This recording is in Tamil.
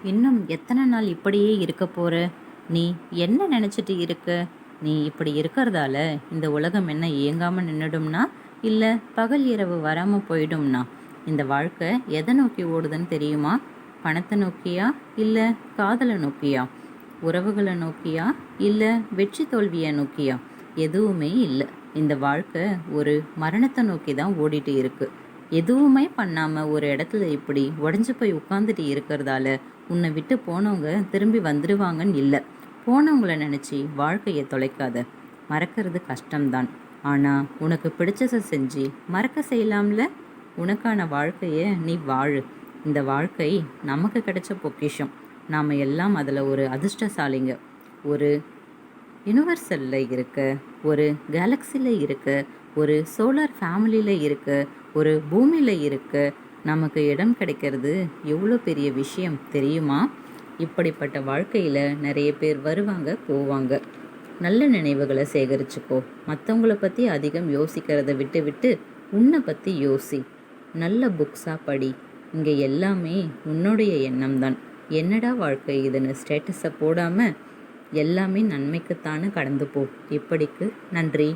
இன்னும் எத்தனை நாள் இப்படியே இருக்க போற? நீ என்ன நினச்சிட்டு இருக்க? நீ இப்படி இருக்கிறதால இந்த உலகம் என்ன இயங்காமல் நின்றுடும்னா, இல்லை பகல் இரவு வராமல் போயிடும்னா? இந்த வாழ்க்கை எதை நோக்கி ஓடுதுன்னு தெரியுமா? பணத்தை நோக்கியா, இல்லை காதலை நோக்கியா? உறவுகளை நோக்கியா, இல்லை வெற்றி தோல்வியை நோக்கியா? எதுவுமே இல்லை. இந்த வாழ்க்கை ஒரு மரணத்தை நோக்கி தான் ஓடிட்டு இருக்கு. எதுவுமே பண்ணாமல் ஒரு இடத்துல இப்படி உடஞ்சி போய் உட்காந்துட்டு இருக்கிறதால உன்னை விட்டு போனவங்க திரும்பி வந்துடுவாங்கன்னு இல்லை. போனவங்கள நினச்சி வாழ்க்கையை தொலைக்காத. மறக்கிறது கஷ்டம்தான், ஆனால் உனக்கு பிடிச்சதை செஞ்சு மறக்க செய்யலாம்ல. உனக்கான வாழ்க்கையை நீ வாழு. இந்த வாழ்க்கை நமக்கு கிடைச்ச பொக்கிஷம். நாம் எல்லாம் அதில் ஒரு அதிர்ஷ்டசாலிங்க. ஒரு யூனிவர்சலில் இருக்க, ஒரு கேலக்சியில் இருக்க, ஒரு சோலார் ஃபேமிலியில் இருக்க, ஒரு பூமியில் இருக்க நமக்கு இடம் கிடைக்கிறது எவ்வளோ பெரிய விஷயம் தெரியுமா? இப்படிப்பட்ட வாழ்க்கையில் நிறைய பேர் வருவாங்க போவாங்க. நல்ல நினைவுகளை சேகரிச்சுக்கோ. மற்றவங்கள பற்றி அதிகம் யோசிக்கிறத விட்டு விட்டு உன்னை பற்றி யோசி. நல்ல புக்ஸாக படி. இங்கே எல்லாமே உன்னுடைய எண்ணம் தான். என்னடா வாழ்க்கை இதுன்னு ஸ்டேட்டஸை போடாமல் எல்லாமே நன்மைக்குத்தானே கடந்து போ. இப்படிக்கு நன்றி.